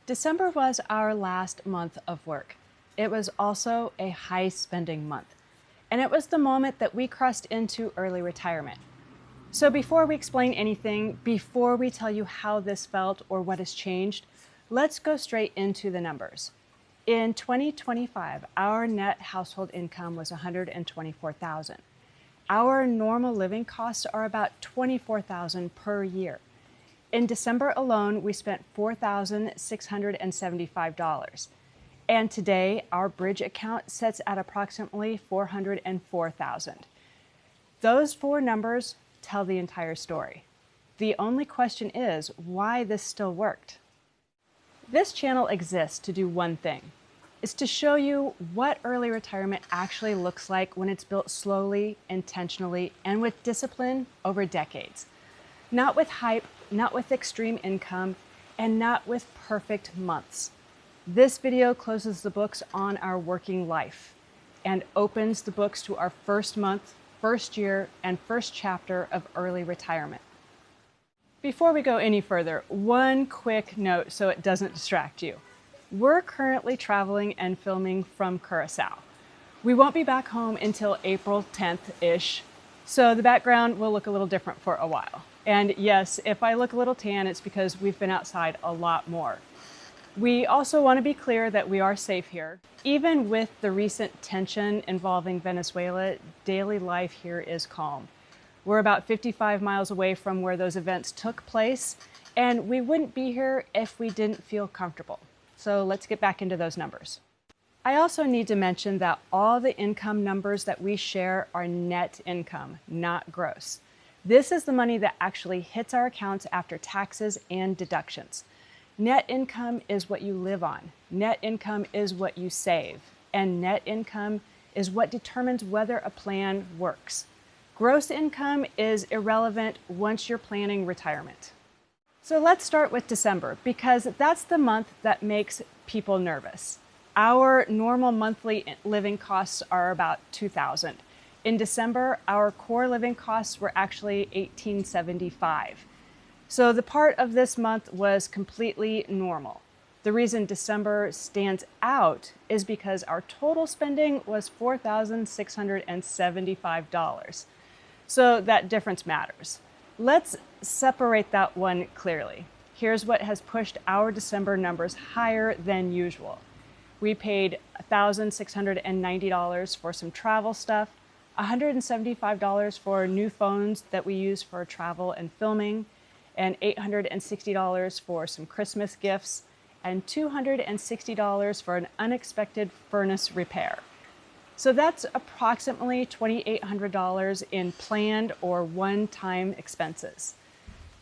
December was our last month of work. It was also a high spending month. And it was the moment that we crossed into early retirement. So before we explain anything, before we tell you how this felt or what has changed, let's go straight into the numbers. In 2025, our net household income was $124,000. Our normal living costs are about $24,000 per year. In December alone, we spent $4,675. And today, our bridge account sits at approximately $404,000. Those four numbers tell the entire story. The only question is why this still worked. This channel exists to do one thing, is to show you what early retirement actually looks like when it's built slowly, intentionally, and with discipline over decades. Not with hype, not with extreme income, and not with perfect months. This video closes the books on our working life and opens the books to our first month, first year, and first chapter of early retirement. Before we go any further, one quick note so it doesn't distract you. We're currently traveling and filming from Curacao. We won't be back home until April 10th-ish, so the background will look a little different for a while. And yes, if I look a little tan, it's because we've been outside a lot more. We also want to be clear that we are safe here. Even with the recent tension involving Venezuela, daily life here is calm. We're about 55 miles away from where those events took place, and we wouldn't be here if we didn't feel comfortable. So let's get back into those numbers. I also need to mention that all the income numbers that we share are net income, not gross. This is the money that actually hits our accounts after taxes and deductions. Net income is what you live on. Net income is what you save. And net income is what determines whether a plan works. Gross income is irrelevant once you're planning retirement. So let's start with December, because that's the month that makes people nervous. Our normal monthly living costs are about $2,000. In December, our core living costs were actually $1,875. So the part of this month was completely normal. The reason December stands out is because our total spending was $4,675. So that difference matters. Let's separate that one clearly. Here's what has pushed our December numbers higher than usual. We paid $1,690 for some travel stuff, $175 for new phones that we use for travel and filming, and $860 for some Christmas gifts, and $260 for an unexpected furnace repair. So that's approximately $2,800 in planned or one-time expenses.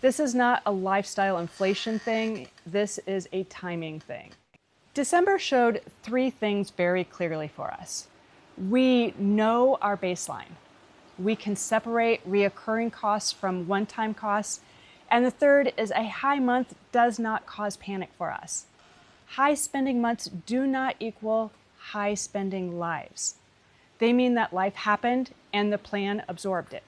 This is not a lifestyle inflation thing, this is a timing thing. December showed three things very clearly for us. We know our baseline. We can separate reoccurring costs from one-time costs. And the third is a high month does not cause panic for us. High spending months do not equal high spending lives. They mean that life happened and the plan absorbed it.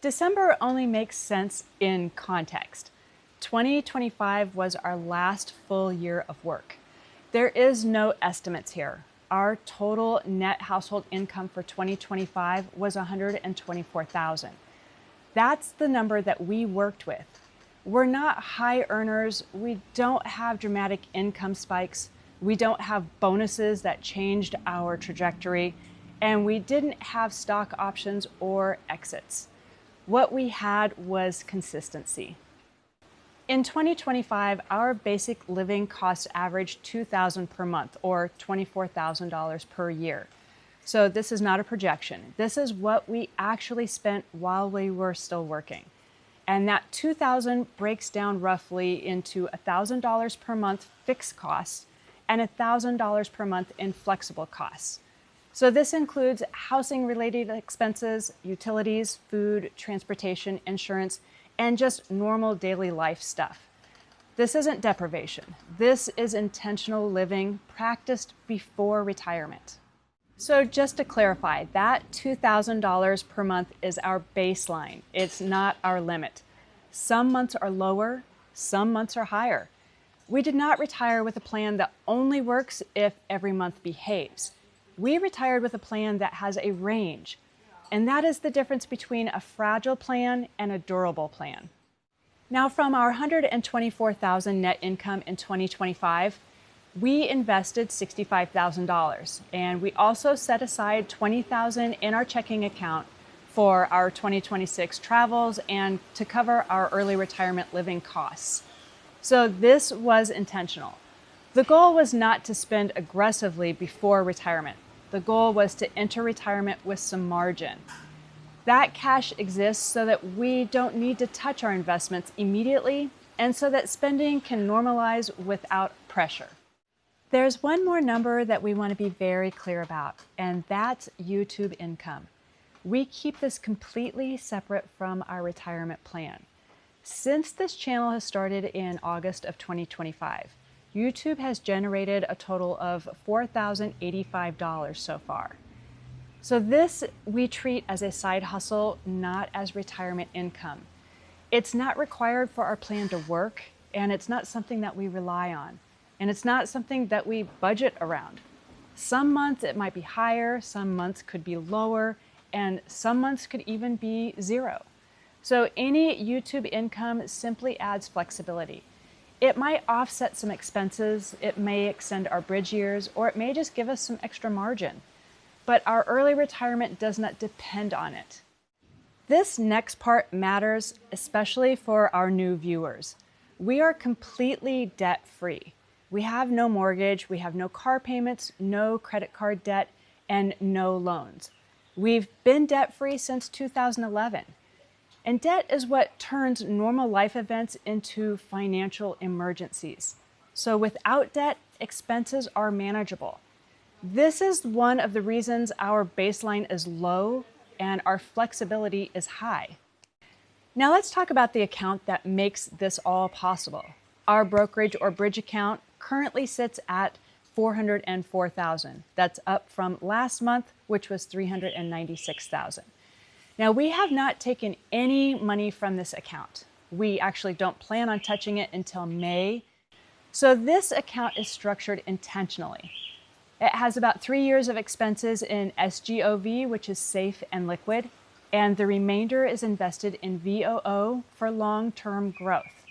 December only makes sense in context. 2025 was our last full year of work. There is no estimates here. Our total net household income for 2025 was $124,000. That's the number that we worked with. We're not high earners. We don't have dramatic income spikes. We don't have bonuses that changed our trajectory. And we didn't have stock options or exits. What we had was consistency. In 2025, our basic living costs averaged $2,000 per month, or $24,000 per year. So this is not a projection. This is what we actually spent while we were still working. And that $2,000 breaks down roughly into $1,000 per month fixed costs and $1,000 per month in flexible costs. So this includes housing-related expenses, utilities, food, transportation, insurance, and just normal daily life stuff. This isn't deprivation. This is intentional living practiced before retirement. So just to clarify, that $2,000 per month is our baseline. It's not our limit. Some months are lower, some months are higher. We did not retire with a plan that only works if every month behaves. We retired with a plan that has a range, and that is the difference between a fragile plan and a durable plan. Now, from our $124,000 net income in 2025, we invested $65,000, and we also set aside $20,000 in our checking account for our 2026 travels and to cover our early retirement living costs. So this was intentional. The goal was not to spend aggressively before retirement. The goal was to enter retirement with some margin. That cash exists so that we don't need to touch our investments immediately and so that spending can normalize without pressure. There's one more number that we want to be very clear about, and that's YouTube income. We keep this completely separate from our retirement plan. Since this channel has started in August of 2025, YouTube has generated a total of $4,085 so far. So this we treat as a side hustle, not as retirement income. It's not required for our plan to work, and it's not something that we rely on, and it's not something that we budget around. Some months it might be higher, some months could be lower, and some months could even be zero. So any YouTube income simply adds flexibility. It might offset some expenses, it may extend our bridge years, or it may just give us some extra margin. But our early retirement does not depend on it. This next part matters, especially for our new viewers. We are completely debt-free. We have no mortgage, we have no car payments, no credit card debt, and no loans. We've been debt-free since 2011. And debt is what turns normal life events into financial emergencies. So without debt, expenses are manageable. This is one of the reasons our baseline is low and our flexibility is high. Now let's talk about the account that makes this all possible. Our brokerage or bridge account currently sits at $404,000. That's up from last month, which was $396,000. Now, we have not taken any money from this account. We actually don't plan on touching it until May. So this account is structured intentionally. It has about 3 years of expenses in SGOV, which is safe and liquid, and the remainder is invested in VOO for long-term growth.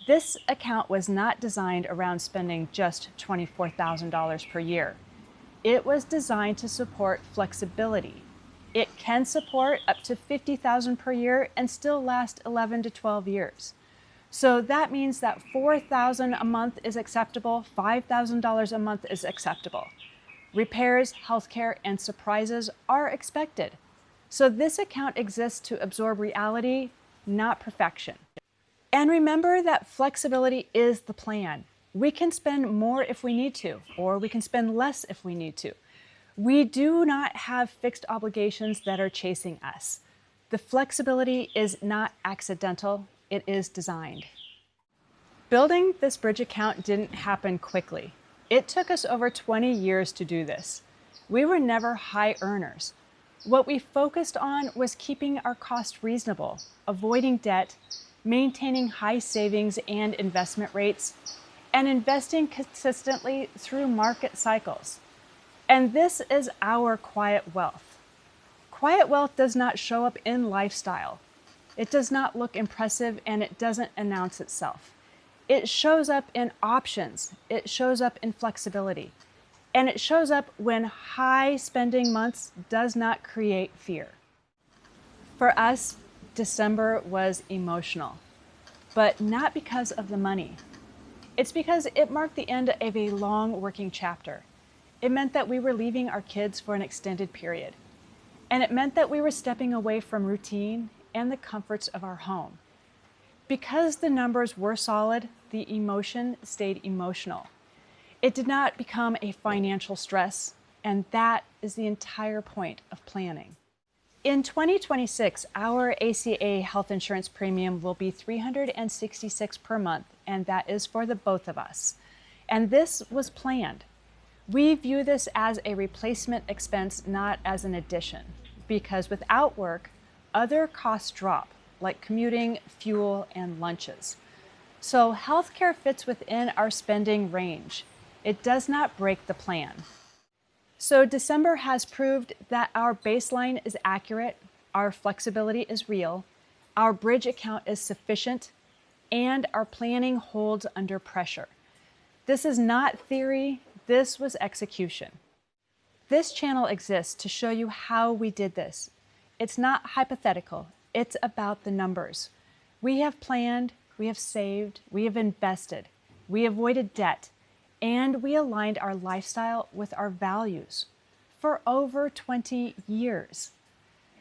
This account was not designed around spending just $24,000 per year. It was designed to support flexibility. It can support up to $50,000 per year and still last 11 to 12 years. So that means that $4,000 a month is acceptable, $5,000 a month is acceptable. Repairs, healthcare, and surprises are expected. So this account exists to absorb reality, not perfection. And remember that flexibility is the plan. We can spend more if we need to, or we can spend less if we need to. We do not have fixed obligations that are chasing us. The flexibility is not accidental, it is designed. Building this bridge account didn't happen quickly. It took us over 20 years to do this. We were never high earners. What we focused on was keeping our costs reasonable, avoiding debt, maintaining high savings and investment rates, and investing consistently through market cycles. And this is our quiet wealth. Quiet wealth does not show up in lifestyle. It does not look impressive, and it doesn't announce itself. It shows up in options. It shows up in flexibility. And it shows up when high spending months does not create fear. For us, December was emotional, but not because of the money. It's because it marked the end of a long working chapter. It meant that we were leaving our kids for an extended period. And it meant that we were stepping away from routine and the comforts of our home. Because the numbers were solid, the emotion stayed emotional. It did not become a financial stress, and that is the entire point of planning. In 2026, our ACA health insurance premium will be $366 per month, and that is for the both of us. And this was planned. We view this as a replacement expense, not as an addition, because without work, other costs drop, like commuting, fuel, and lunches. So healthcare fits within our spending range. It does not break the plan. So December has proved that our baseline is accurate, our flexibility is real, our bridge account is sufficient, and our planning holds under pressure. This is not theory, this was execution. This channel exists to show you how we did this. It's not hypothetical, it's about the numbers. We have planned, we have saved, we have invested, we avoided debt, and we aligned our lifestyle with our values for over 20 years.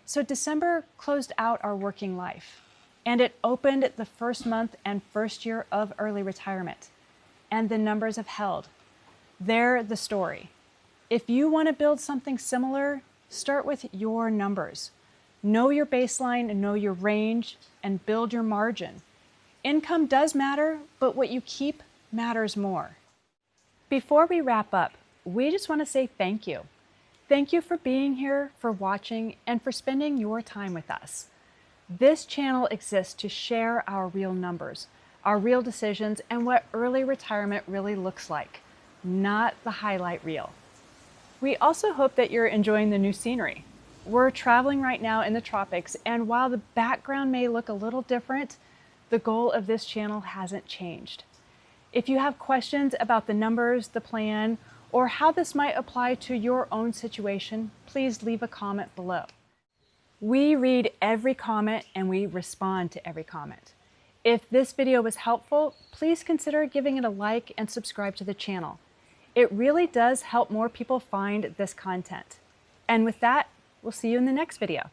So December closed out our working life, and it opened the first month and first year of early retirement. And the numbers have held. They're the story. If you want to build something similar, start with your numbers. Know your baseline, know your range, and build your margin. Income does matter, but what you keep matters more. Before we wrap up, we just want to say thank you. Thank you for being here, for watching, and for spending your time with us. This channel exists to share our real numbers, our real decisions, and what early retirement really looks like, not the highlight reel. We also hope that you're enjoying the new scenery. We're traveling right now in the tropics, and while the background may look a little different, the goal of this channel hasn't changed. If you have questions about the numbers, the plan, or how this might apply to your own situation, please leave a comment below. We read every comment and we respond to every comment. If this video was helpful, please consider giving it a like and subscribe to the channel. It really does help more people find this content. And with that, we'll see you in the next video.